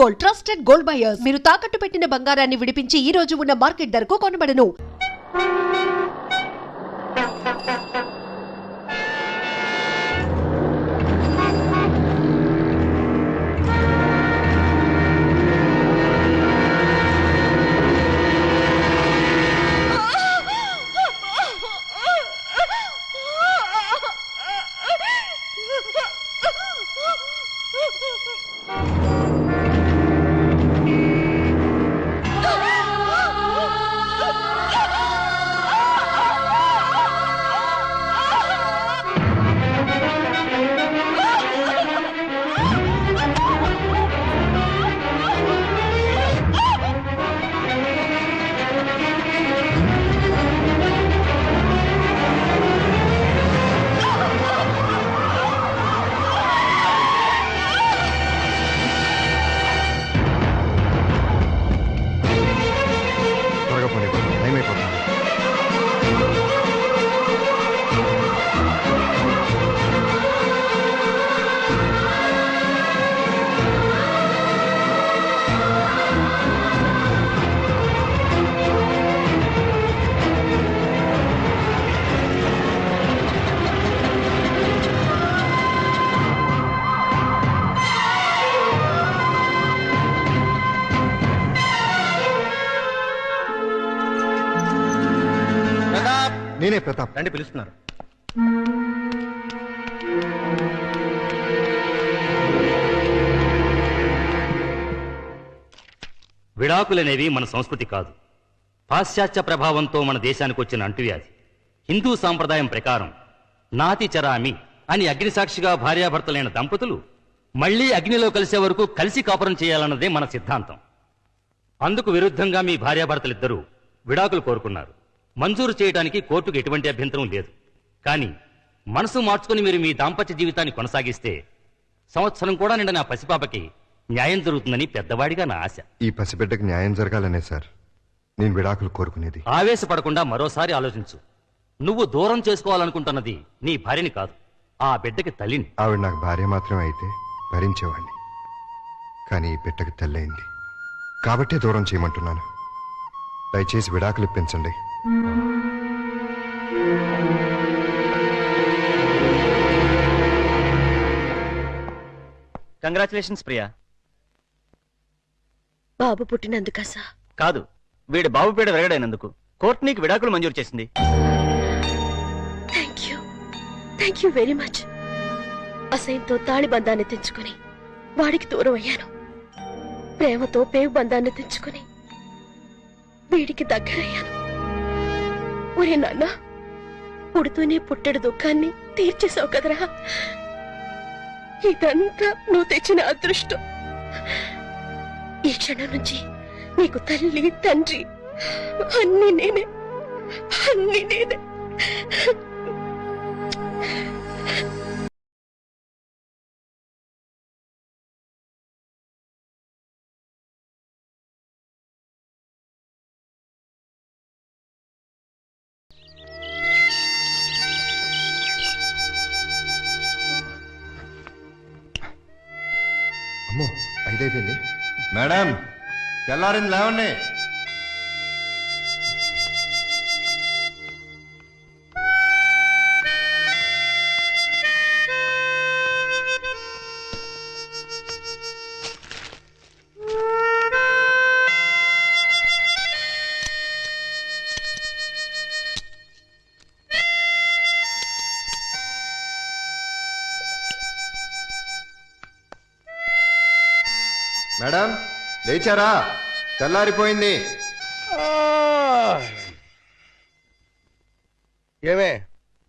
Gold, trusted gold buyers. మీరు తాకట్టు పెట్టిన బంగారాన్ని విడిపించి ఈ రోజు ఉన్న మార్కెట్ ధరకు కొనబడను. నేనే ప్రతాప్. రండి, పిలుస్తున్నారు. విడాకులనేవి మన సంస్కృతి కాదు. పాశ్చాత్య ప్రభావంతో మన దేశానికి వచ్చిన అంటువ్యాధి. హిందూ సాంప్రదాయం ప్రకారం నాతి చరామి అని అగ్నిసాక్షిగా భార్యాభర్తలైన దంపతులు మళ్లీ అగ్నిలో కలిసే వరకు కలిసి కాపురం చేయాలన్నదే మన సిద్ధాంతం. అందుకు విరుద్ధంగా మీ భార్యాభర్తలిద్దరూ విడాకులు కోరుకున్నారు. మంజూరు చేయడానికి కోర్టుకు ఎటువంటి అభ్యంతరం లేదు. కానీ మనసు మార్చుకుని మీరు మీ దాంపత్య జీవితాన్ని కొనసాగిస్తే సంవత్సరం కూడా నిండా నా పసిపాపకి న్యాయం జరుగుతుందని పెద్దవాడిగా నా ఆశ. ఈ పసిబిడ్డకి న్యాయం జరగాలనే సార్ నేను విడాకులు కోరుకునేది. ఆవేశపడకుండా మరోసారి ఆలోచించు. నువ్వు దూరం చేసుకోవాలనుకుంటున్నది నీ భార్యని కాదు, ఆ బిడ్డకి తల్లిని. ఆవిడ నాకు భార్య మాత్రమే అయితే భరించేవాణ్ణి. కానీ ఈ బిడ్డకి తల్లయింది కాబట్టే దూరం చేయమంటున్నాను. దయచేసి విడాకులు ఇప్పించండి. కంగ్రాచులేషన్స్ ప్రియా. బాబు పుట్టినందుకా సార్? కాదు, వీడి బాబు పీడ విరగడైనందుకు కోర్టు నీకు విడాకులు మంజూరు చేసింది. Thank you very much. అసహ్యంతో తాళి బంధాన్ని తెంచుకుని వాడికి దూరం అయ్యాను. ప్రేమతో పేగు బంధాన్ని తెంచుకుని వీడికి దగ్గరయ్యాను. ఒరే నాన్న, పుడుతూనే పుట్టెడు దుఃఖాన్ని తీర్చేసావు కదరా. ఇదంతా నువ్వు తెచ్చిన అదృష్టం. ఈ క్షణం నుంచి నీకు తల్లి తండ్రి అన్ని నేనే. అమ్మో, 5 అయిపోయింది. మేడం, తెల్లారింది, లేవండి. మేడం, లేచారా? తెల్లారిపోయింది. ఏమే,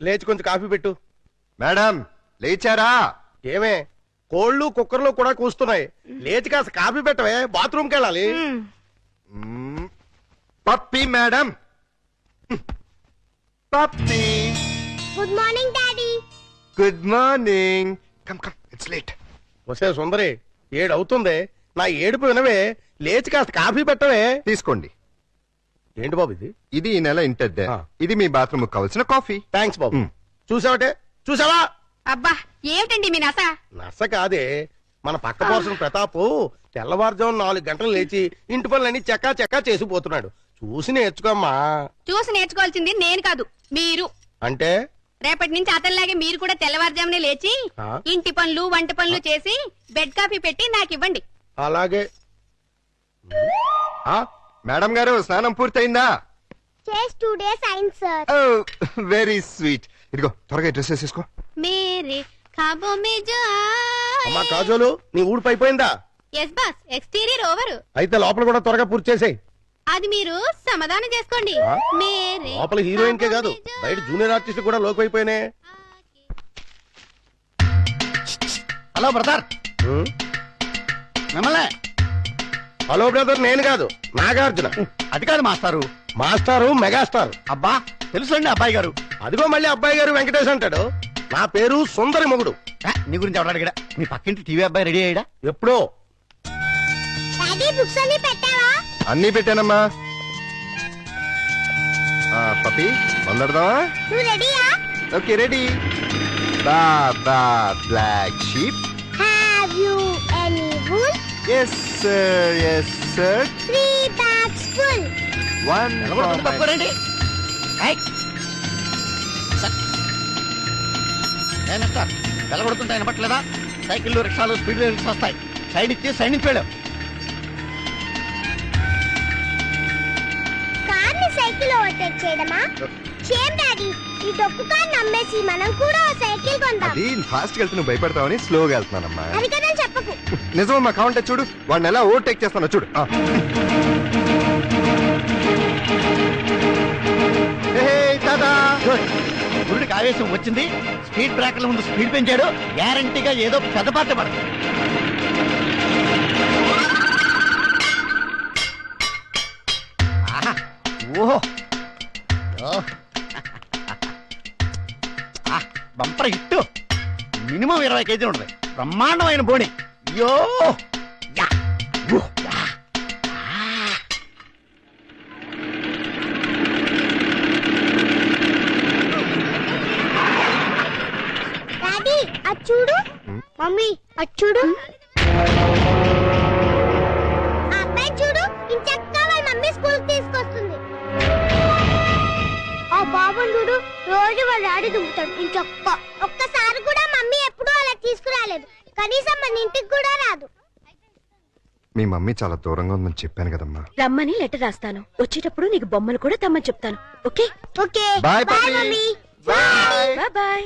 లేచి కొంచెం కాఫీ పెట్టు. మేడం, లేచారా? ఏమే, కోళ్ళు కుక్కర్లు కూడా కూస్తున్నాయి. లేచి కాస్త కాఫీ పెట్టవే, బాత్రూమ్కి వెళ్ళాలి. Pappi madam, Pappi. Good morning daddy. Good morning. Come come, it's late. వస్తే సుందరి, 7 అవుతుంది. నా ఏడుపు వినవే, లేచి కాస్త కాఫీ పెట్టవే. తీసుకోండి. ఏంటి బాబు ఇది? ఇది ఈ నెల ఇంటద్దే. ఇది మీ బాత్రూమ్ కావాల్సిన కాఫీ. థ్యాంక్స్ బాబు. చూసావటే, చూసావా? అబ్బా, ఏమిటండి మీ నస? నస కాదే, మన పక్క పోర్షన్ ప్రతాప్ తెల్లవారుజాము 4 గంటలు లేచి ఇంటి పనులన్నీ చక్కా చక్కా చేసిపోతున్నాడు. చూసి నేర్చుకోమ్మా. చూసి నేర్చుకోవాల్సింది నేను కాదు, మీరు. అంటే రేపటి నుంచి అతనిలాగే మీరు కూడా తెల్లవారుజామునే లేచి ఆ? ఇంటి పనులు వంట పనులు చేసి బెడ్ కాఫీ పెట్టి నాకు ఇవ్వండి. అలాగే. ఆ? మేడం గారు స్నానం పూర్తయిందా? చేసి 2 days అయింది సార్. Very sweet. ఇదిగో త్వరగా డ్రెస్ వేసేసుకో. మేరే ఖాబో మే జో అమ్మా కాజోలు, నీ ఊడిపో అయిపోయిందా? Yes boss, exterior over. అయితే లోపల కూడా త్వరగా పూర్తి చేసేయ్. అది మీరు సమాధానం చేసుకోండి. ఆ? మేరే లోపల హీరోయిన్ కే కాదు, ఖాబో మే జో బయట జూనియర్ ఆర్టిస్ట్ కూడా లోకి అయిపోయినాయి. హలో బ్రదర్, ఉం? మిమ్మల్ని. హలో బ్రదర్, నేను కాదు నాగార్జున. అది కాదు మాస్టారు. మాస్టారు మెగాస్టార్. అబ్బా తెలుసండి అబ్బాయి గారు. అదిగో మళ్ళీ అబ్బాయి గారు వెంకటేష్ అంటాడు. నా పేరు సుందరి మొగుడు. నీ గురించి ఎవరు అడిగాడా? మీ పక్కింటి టీవీ అబ్బాయి రెడీ అయ్యాడా? ఎప్పుడో. డాడీ బుక్స్ అన్ని పెట్టావా? అన్నీ పెట్టానమ్మా. పప్పి మొదలెడదామా? నువ్వు రెడీయా? Okay ready. Baa baa black sheep. Have you any wool? Yes sir, yes sir. 3 bags full. One తప్పుకోరండి. వెలగొడుతుంటే వినపట్లేదా? సైకిళ్ళు రిక్షాలు స్పీడ్ రిక్షా వస్తాయి. సైడ్ ఇచ్చి సైడ్ నుంచి వెళ్ళాం. కార్ని సైకిల్ ఓవర్టేక్ చేయడమా? షేమ్ డాడీ, ఈ డొక్కు కార్ నమ్మేసి మనం కూడా ఓ సైకిల్ కొందాం. అది ఫాస్ట్ వెళ్తే నువ్వు భయపడతావని స్లోగా వెళ్తున్నానమ్మా. అది కదా చెప్పకు. నిజమమ్మా, కావంటే చూడు వాడిని ఎలా ఓవర్టేక్ చేస్తానో చూడు. గురుడికి ఆవేశం వచ్చింది, స్పీడ్ బ్రేకర్ల ముందు స్పీడ్ పెంచాడు. గ్యారంటీగా ఏదో పెద్ద పాట పడదు. ఓహో, బంపర్ హిట్. మినిమం 20 కేజీలు ఉంటుంది. బ్రహ్మాండమైన బోణి. యో యా, ఊ, యా. డాడీ అది చూడు. మమ్మీ అది చూడు. ఆ అబ్బాయి చూడు, ఇంచక్కా వాళ్ళ మమ్మీ స్కూల్ తీసుకొస్తుంది. ఆ బాబుని చూడు, రోజు వాళ్ళ డాడీ దుంపుతాడు ఇంచక్క. ఒక్కసారి కూడా మమ్మీ ఎప్పుడూ అలా తీసుకురాలేదు. కనీసం మన ఇంటికి కూడా రాదు. మీ మమ్మీ చాలా దూరంగా ఉందని చెప్పాను కదమ్మా. రమ్మని లెటర్ రాస్తాను. వచ్చేటప్పుడు నీకు బొమ్మలు కూడా తెమ్మని చెప్తాను. Okay okay bye bye Pappi. Mummy. Bye bye.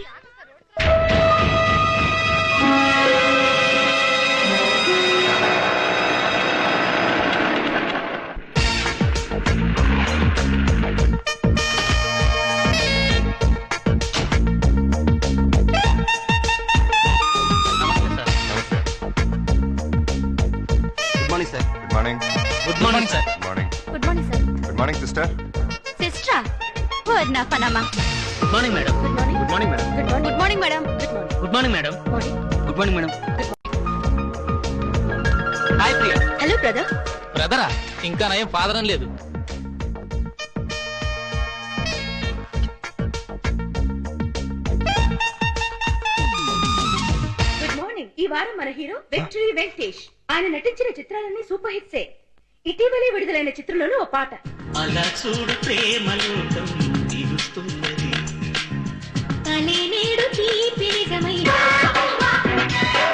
Good morning sir. Good morning. Good morning sir. Good morning. Good morning sir. Good morning sister. సిస్టరా? ఓ నా పనమ్మా. Good morning madam. Good morning. Good morning madam. Good morning madam. Good morning madam. Good morning madam. Hi Priya. Hello brother. బ్రదరా? ఇంకా నయం ఫాదరం లేదు. Good morning. ఈ వారం మన హీరో విక్టరీ వెంకటేష్. ఆయన నటించిన చిత్రాలన్నీ సూపర్ హిట్సే. ఇటీవలే విడుదలైన చిత్రంలోనూ ఓ పాట. అలా చూడు ప్రేమలోకం తీరుస్తున్నది.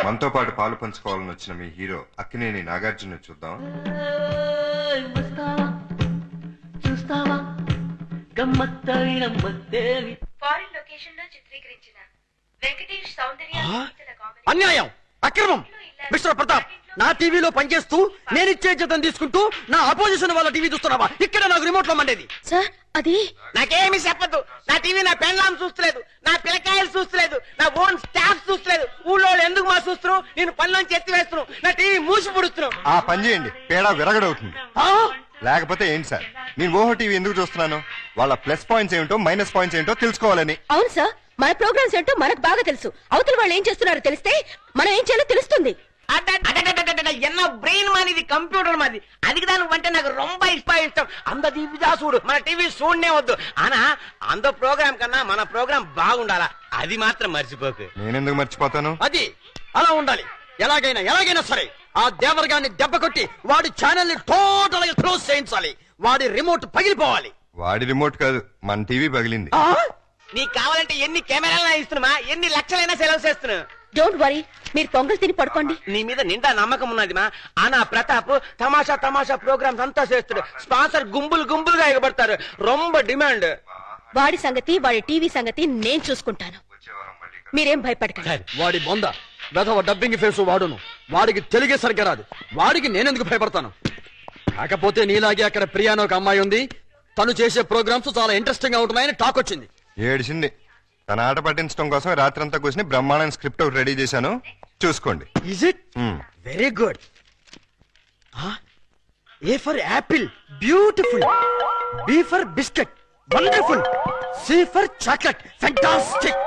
మనతో పాటు పాలు పంచుకోవాలని వచ్చిన మీ హీరో అక్కినేని నాగార్జున చూద్దాం. చూస్తావా గమ్మత్తైన మత్తేవి. ఫారిన్ లొకేషన్ లో చిత్రీకరించిన వెంకటేష్ సౌందర్య అన్యాయం, అక్రమం. మిస్టర్ ప్రతాప్, నా టీవీలో పనిచేస్తూ నేనిచ్చే జీతం తీసుకుంటూ నా అపోజిషన్ వాళ్ళ టీవీ చూస్తున్నావా? ఇక్కడ నాకు రిమోట్ లో మండేది. సార్ అది నాకేమీ చెప్పద్దు. నా టీవీ నా పెన్లాం చూస్తలేదు, నా పిల్లకాయలు చూస్తలేదు, నా ఓన్ స్టాఫ్ చూస్తలేదు. ఊళ్ళో ఎందుకు మా చూస్తున్నావు? నేను పనిలోంచి ఎత్తి వేస్తున్నావు, నా టీవీ మూసి పుడుస్తున్నావు. ఆ పని చేయండి, పేడ విరగడవుతుంది. లేకపోతే ఏంటి సార్, నేను ఓహో టీవీ ఎందుకు చూస్తున్నాను? వాళ్ళ ప్లస్ పాయింట్స్ ఏమిటో మైనస్ పాయింట్స్ ఏమిటో తెలుసుకోవాలని. అవును సార్, మన ప్రోగ్రామ్స్ ఏంటో మనకు బాగా తెలుసు. అవతల వాళ్ళు ఏం చేస్తున్నారో తెలిస్తే మనం ఏం చేయాలో తెలుస్తుంది. என்ன பிரெயின் மாதிரி இது கம்ப்யூட்டர் மாதிரி அதுக்கு தான் வந்து నాకు ரொம்ப ఇష్టం. అంత టీవీ చూడు, మన టీవీ చూడనే వద్దు. ఆనా అంత ప్రోగ్రామ్ కన్నా మన ప్రోగ్రామ్ బాగుండాలా, అది మాత్రం మర్చిపోకు. నేనెందుకు మర్చిపోతాను? అది అలా ఉండాలి. ఎలాగైనా సరే ఆ దేవరగాన్ని దెబ్బ కొట్టి వాడి ఛానల్ ని టోటల్ గా క్లోజ్ చేయించాలి. వాడి రిమోట్ పగిలిపోవాలి. వాడి రిమోట్ కాదు, మన టీవీ పగిలింది. నీకు కావాలంటే ఎన్ని కెమెరాలు ఇస్తున్నా, ఎన్ని లక్షలైనా సెలవు చేస్తున్నా. డోంట్ వరీ, మీరు పొంగల్ తిని పడుకోండి. నీ మీద నిండా నమ్మకం ఉన్నది మా. ఆనా ప్రతాప్ తమాషా ప్రోగ్రామ్స్ అంతా చేస్తాడు. స్పాన్సర్ గుంపులుగా ఎగబడతారు. రొంబ డిమాండ్. వాడి సంగతి, వాడి టీవీ సంగతి నేను చూసుకుంటాను. మీరేం భయపడకండి. వాడి బొంద వెధవ డబ్బింగ్ ఫేసు వాడును. వాడికి తెలుగే సరిగ్గా రాదు. వాడికి నేనెందుకు భయపడతాను? కాకపోతే నీలాగే అక్కడ ప్రియానో ఒక అమ్మాయి ఉంది. తను చేసే ప్రోగ్రామ్స్ చాలా ఇంట్రెస్టింగ్ గా ఉంటున్నాయని టాక్ వచ్చింది. ఏడిసింది. తన ఆట పట్టించడం కోసం రాత్రంతా కూర్చుని బ్రహ్మాండమైన స్క్రిప్ట్ ఒకటి రెడీ చేశాను, చూసుకోండి. Is it very good. A for apple, beautiful. B for biscuit, wonderful. C for chocolate, fantastic.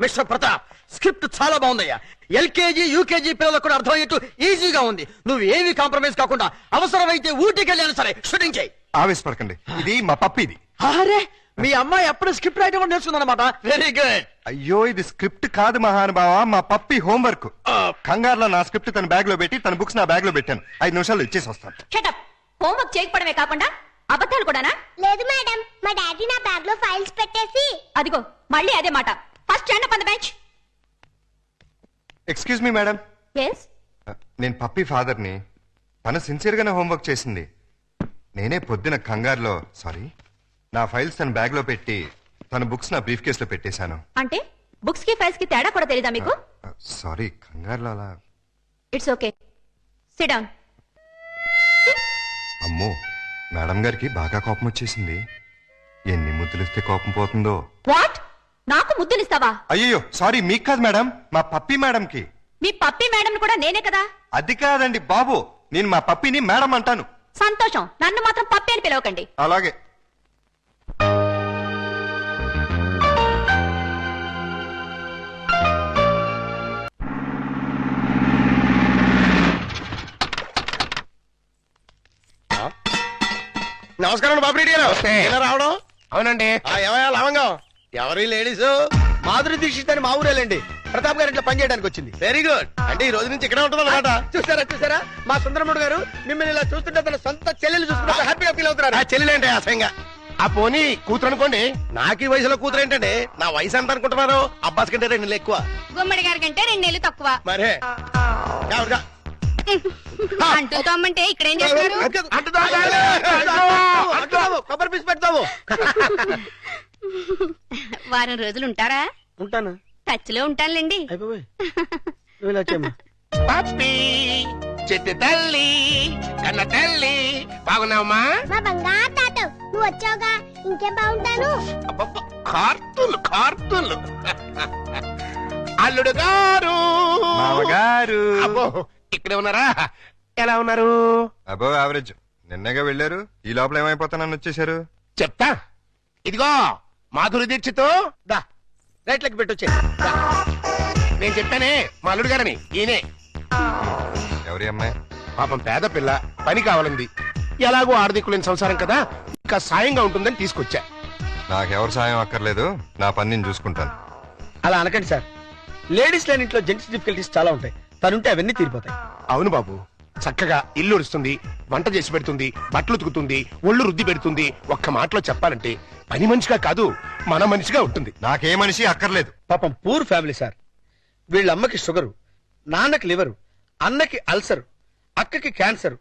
Mister Pratap, script చాలా బాగుందయ్యా. ఎల్కేజీ యూకేజీ పిల్లలకు కూడా అర్థమయ్యేట్టు ఈజీగా ఉంది. నువ్వు ఏమి కాంప్రమైజ్ కాకుండా అవసరమైతే ఊటీకి వెళ్ళాను సరే షూటింగ్ చేయి. ఆవేశపడకండి, ఇది మా పప్పిది. అరే, మీ అమ్మాయి ఎప్పుడు స్క్రిప్ట్ రైటర్ కూడా నేర్చుకుందన్నమాట. Very good. అయ్యో, ఇది స్క్రిప్ట్ కాదు మహానుభావ, మా పప్పి హోంవర్క్. కంగారులో నా స్క్రిప్ట్ తన బ్యాగ్ లో పెట్టి తన బుక్స్ నా బ్యాగ్ లో పెట్టాను. 5 నిమిషాల్లో ఇచ్చేసి వస్తాను. షటప్. హోంవర్క్ చేయకపోవడమే కాకుండా అబద్ధాలు కూడానా? లేదు మేడం, మా డాడీ నా బ్యాగ్ లో ఫైల్స్ పెట్టేసి. అదిగో మళ్ళీ అదే మాట. First stand up on the bench. Excuse me madam. yes నేను పప్పి ఫాదర్ని. తను సిన్సియర్ గానే హోంవర్క్ చేసింది. నేనే పొద్దున కంగారులో నా ఫైల్స్ తన బ్యాగ్ లో పెట్టి తన బుక్స్ నా బ్రీఫ్ కేస్ లో పెట్టేశాను. అంటే బుక్స్ కి ఫైల్స్ కి తేడా కూడా తెలీదా మీకు? సారీ, కంగారులో అలా. It's okay, SIT down. అమ్మో, మేడం గారికి బాగా కోపం వచ్చేసింది. ఎన్ని ముద్దులిస్తే కోపం పోతుందో. వాట్? నాకు ముద్దులిస్తావా? అయ్యో సారీ, మీకు కాదు మేడం, మా పప్పి మేడంకి. మీ పప్పి మేడం కూడా నేనే కదా. అది కాదండి బాబు, నేను మా పప్పిని మేడం అంటాను. సంతోషం, నన్ను మాత్రం పప్పి అని పిలవకండి. అలాగే. నమస్కారం బాబురెడ్డి గారు. ఎలా రావడం? అవునండి. ఏమయ్యా లవంగం? ఎవరి లేడీస్? మాధురి దీక్షిత్ అని మా ఊరేలండి. ప్రతాప్ గారు ఇట్లా పనిచేయడానికి వచ్చింది. Very good. అంటే ఈ రోజు నుంచి ఇక్కడే ఉంటుంది అన్నమాట. చూసారా మా సుందరముడు గారు మిమ్మల్ని ఇలా చూస్తుంటే తన సొంత చెల్లెలు చూసుకుంటే హ్యాపీగా ఫీల్ అవుతున్నారు. ఆ చెల్లెలేంటే అసహ్యంగా. ఆ పోనీ కూతురు అనుకోండి. నాకు ఈ వయసులో కూతురు ఏంటంటే, నా వయసు ఎంత అనుకుంటున్నారు? అబ్బాస్ కంటే 2 నెలలు ఎక్కువ. గుమ్మడి గారి కంటే 2 నెలలు తక్కువ. మరే అంటూ తమ్మంటే ఇక్కడ ఏం చేస్తున్నారు? కొబ్బరి పీసు పెడతావు. వారం రోజులు ఉంటారా? ఉంటాను. టచ్ లో ఉంటానులేండి. అయిపోయి నువ్వు ఇలా వచ్చేమ్మా. పప్పి, చెట్టు తల్లి, కన్న తల్లి, బాగున్నావమ్మా? మా బంగారు తాత, నువ్వు వచ్చావుగా, ఇంకేం బాగుంటాను. కార్తూన్లు. అల్లుడు గారు, మామగారు. అబ్బో ఇక్కడే ఉన్నారా? ఎలా ఉన్నారు? అబ్బో యావరేజ్. నిన్నగా వెళ్ళారు, ఈ లోపల ఏమైపోతానని వచ్చేసారు. చెప్తా. ఇదిగో మాధురి దీక్షిత్, దా రైట్ లెక్క పెట్టొచ్చే. నేను చెప్పానే మా అల్లుడు గారని. ఈయనే. ఎవరి అమ్మాయి? పాపం పేద పిల్ల, పని కావాలంది. ఎలాగో ఆర్థికులేని సంసారం కదా, ఇంకా సాయంగా ఉంటుందని తీసుకొచ్చా. నాకెవరు సాయం అక్కర్లేదు, నా పని నేను చూసుకుంటాను. అలా అనకండి సార్. లేడీస్ లేని ఇంట్లో జెంట్స్ డిఫికల్టీస్ చాలా ఉంటాయి. తనుంటే అవన్నీ తీరిపోతాయి. అవును బాబు, చక్కగా ఇల్లు ఉరుస్తుంది, వంట చేసి పెడుతుంది, బట్టలు ఉతుకుతుంది, ఒళ్ళు రుద్ది పెడుతుంది. ఒక్క మాటలో చెప్పాలంటే పని మనిషిగా కాదు, మన మనిషిగా ఉంటుంది. నాకే మనిషి అక్కర్లేదు. పాపం పూర్ ఫ్యామిలీ సార్. వీళ్ళ అమ్మకి షుగరు, నాన్నకి లివరు, అన్నకి అల్సర్, అక్కకి క్యాన్సర్,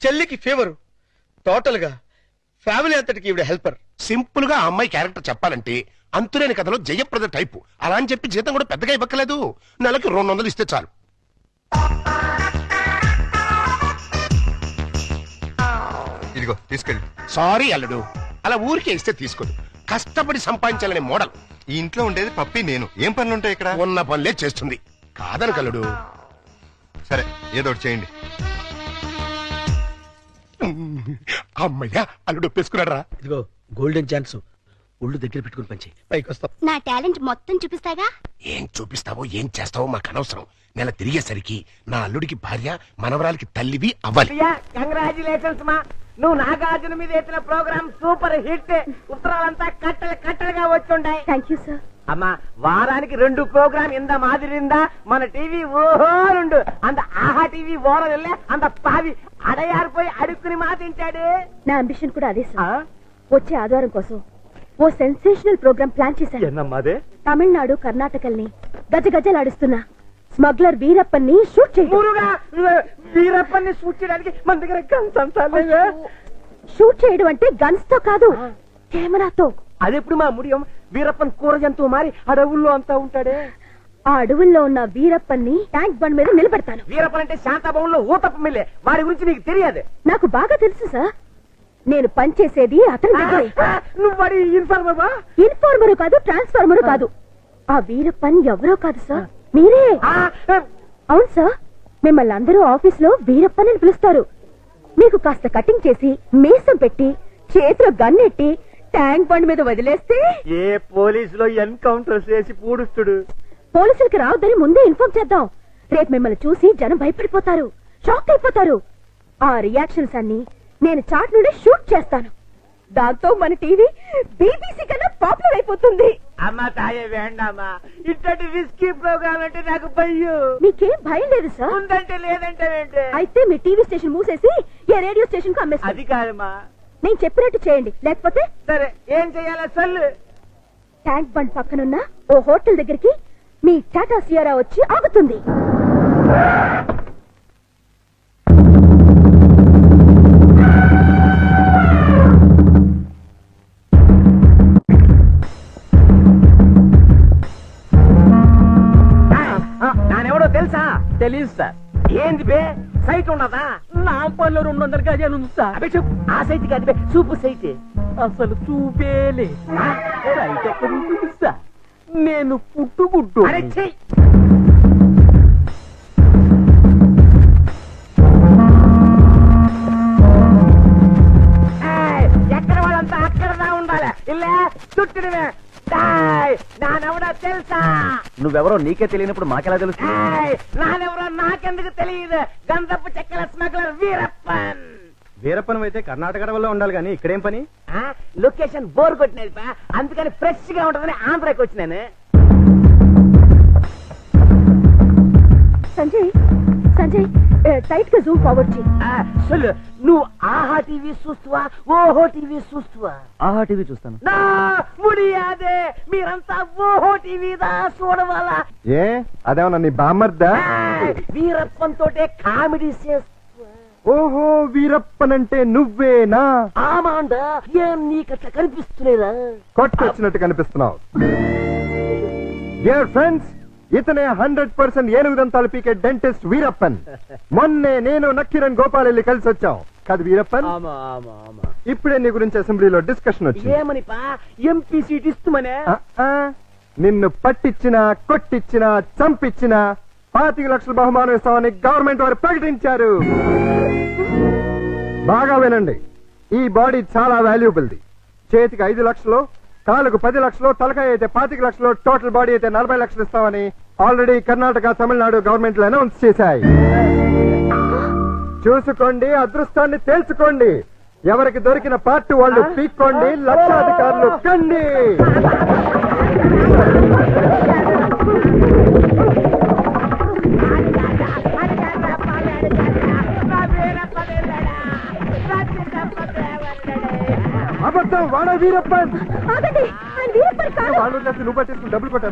చెల్లికి ఫీవరు. టోటల్ గా ఫ్యామిలీ అంతటికి ఈవిడ హెల్పర్. సింపుల్ గా ఆ అమ్మాయి క్యారెక్టర్ చెప్పాలంటే అంతులేని కథలో జయప్రద టైపు. అలా అని చెప్పి జీతం కూడా పెద్దగా ఇవ్వక్కలేదు. నెలకి 200 ఇస్తే చాలు. ఇదిగో తీసుకెళ్ళి. సారీ అల్లుడు, అలా ఊరికే ఇస్తే తీసుకోదు. కష్టపడి సంపాదించాలనే మోడల్. ఈ ఇంట్లో ఉండేది పప్పి నేను. ఏం పనులుంటాయి ఇక్కడ? ఉన్న పనులే చేస్తుంది. కాదని కల్లుడు. సరే, ఏదో ఒకటి చేయండి. అమ్మయ్యా, అల్లుడు ఒప్పేసుకున్నాడు రా. ఇదిగో గోల్డెన్ ఛాన్స్. ఒళ్ళు దగ్గర పెట్టుకుని పంచి పైకి వస్తాం. నా టాలెంట్ మొత్తం చూపిస్తాగా. ఏం చూపిస్తావో ఏం చేస్తావో మాకు అనవసరం. నెల తిరిగేసరికి నా అల్లుడికి భార్య, మనవరాలకి తల్లివి అవ్వాలి. కంగ్రాచులేషన్స్ మా. నువ్వు నాగార్జున మీద ఎత్తిన ప్రోగ్రామ్ సూపర్ హిట్. ఉత్తరాలంతా కట్టలుగా వచ్చుంటాయి. Thank you sir. అమ్మా వారానికి 2 ప్రోగ్రామ్ ఇంద మాదిరిందా మన టీవీ ఓహోరుండు అంత ఆహా టీవీ ఓరలే అంత పావి అడయారిపోయి అడుక్కుని మాతింటాడు. నా అంబిషన్ కూడా అదే సార్. వచ్చే ఆదివారం కోసం ఓ సెన్సేషనల్ ప్రోగ్రామ్ ప్లాన్ చేశాను. తమిళనాడు కర్ణాటకల్ని గజగజలాడిస్తున్న స్మగ్లర్ వీరప్పన్ని షూట్ వీరప్పన్ని షూట్ చేయడానికి మన దగ్గర గన్స్ షూట్ చేయడం అంటే గన్స్ తో కాదు, కెమెరాతో. అదెప్పుడు మా ముడియం వీరప్పన్ కూర జంతువు మారి అడవుల్లో అంతా ఉంటాడే. ఆ అడవుల్లో ఉన్న వీరప్పన్ని ట్యాంక్ బండ్ మీద నిలబెడతాను. వీరప్పన్ అంటే శాంతాభవన్లో ఊతప్ప మిల్లే, వాడి గురించి నీకు తెలియదు. నాకు బాగా తెలుసు సార్. నేను పనిచేసేది అతని దగ్గరే. నువ్వు వాడి ఇన్ఫార్మర్? ఇన్ఫార్మరు కాదు, ట్రాన్స్ఫార్మరు కాదు. ఆ వీరప్పన్ ఎవరో కాదు సార్, మీరే. అవును సార్, మిమ్మల్ని అందరూ ఆఫీస్ లో వీరప్పన్ అని పిలుస్తారు. మీకు కాస్త కటింగ్ చేసి మీసం పెట్టి చేతిలో గన్నెట్టి ట్యాంక్ బండ్ మీద వదిలేస్తే ఏ పోలీసులో ఎన్కౌంటర్ చేసి పూడుస్తుడు. పోలీసులకి రావద్దని ముందే ఇన్ఫార్మ్ చేద్దాం. రేపు మిమ్మల్ని చూసి జనం భయపడిపోతారు, షాక్ అయిపోతారు. ఆ రియాక్షన్స్ అన్ని నేను చాట్ నుండి షూట్ చేస్తాను. దాంతో మన టీవీ బీబీసీ కన్నా పాపులర్ అయిపోతుంది. అమ్మా తాయే వేండామా, ఇట్లాంటి రిస్కీ ప్రోగ్రామ్ అంటే నాకు భయం. మీకేం భయం లేదు సార్? ఉందంటే లేదంటే అయితే మీ టీవీ స్టేషన్ మూసేసి ఏ రేడియో స్టేషన్ కు అమ్మేస్తారు. అది కాదమ్మా, నేను చెప్పినట్టు చేయండి, లేకపోతే సరే ఏం చెయ్యాలా సల్లు. ట్యాంక్ బండ్ పక్కనున్న ఓ హోటల్ దగ్గరికి మీ టాటా సియారా వచ్చి ఆగుతుంది. నానెవడో తెలుసా? తెలీదు సార్. ఏంది బే, సైట్ ఉన్నదా? నా పనిలో 200 గజాలు ఉంది సార్. అదే చెప్పు. ఆ సైట్ కాదు బే, చూపు సైట్. అసలు చూపేలే. సైట్ ఎక్కడ ఉంటుంది సార్? నేను పుట్టుగుడ్డు. ఎక్కడ వాళ్ళంతా అక్కడదా ఉండాలి. ఇలా చుట్టడమే. నానెవడో తెలుసా? నువ్వెవరో నీకే తెలియనప్పుడు మాకెలా తెలుస్తుంది? నానెవరో నాకెందుకు తెలియదు. గంధపు చెక్కల స్మగ్లర్ వీరప్పన్. వీరప్పన్ అయితే కర్ణాటక వల్ల ఉండాలి కానీ ఇక్కడేం పని? లొకేషన్ బోర్ కొట్టినది, అందుకని ఫ్రెష్ గా ఉంటుందని ఆంధ్రాకి వచ్చినాను. సంజయ్ సంజయ్ టైట్ గా జూమ్ ఫార్వర్డ్ చెయ్యి. నువ్వు ఆహా టీవీ చూస్తువా, ఓహో టీవీ చూస్తువా? ఆహా టీవీ చూస్తాను. నా ముడియాదే, మీరంతా ఓహో టీవీదా చూడవాలా? ఏ అదేమన్నా నీ బామ్మర్దా? వీరప్పన్ తోటే కామెడీ చేస్తా. ఓహో వీరప్పనంటే నువ్వేనా? ఆమాండ, ఏం నీకట్లా కనిపిస్తులేదా? కొట్టొచ్చినట్టు కనిపిస్తున్నావు. డియర్ ఫ్రెండ్స్, ఇతనే 100% ఏనుగు దంతాలు పీకే డెంటిస్ట్ వీరప్పన్. మొన్నే నేను నక్కిరణ్ గోపాల్ వెళ్ళి కలిసి వచ్చాం కాదు వీరప్పన్? ఇప్పుడే నీ గురించి అసెంబ్లీలో డిస్కషన్ వచ్చింది. ఏమనిపా? ఎంపీ సీట్ ఇస్తుమనే? నిన్ను పట్టించినా కొట్టించినా చంపించినా 25 లక్షల బహుమానం ఇస్తామని గవర్నమెంట్ వారు ప్రకటించారు. బాగా వినండి, ఈ బాడీ చాలా వాల్యుబుల్ది. చేతికి 5 లక్షలు, కాలుకు 10 లక్షలు, తలకాయ అయితే 25 లక్షలు, టోటల్ బాడీ అయితే 40 లక్షలు ఇస్తామని ఆల్రెడీ కర్ణాటక, తమిళనాడు గవర్నమెంట్లు అనౌన్స్ చేశాయి. చూసుకోండి, అదృష్టాన్ని తేల్చుకోండి. ఎవరికి దొరికిన పార్ట్ వాళ్ళు పీక్కోండి, లక్షాధికారులు కండి. అబద్ధం, వాడా వీరప్పన్. ఆగండి, ఆయన వీరప్పన్ కాదు. వాళ్ళు నువ్వు పట్టేసుకుని డబ్బులు కొట్టారు.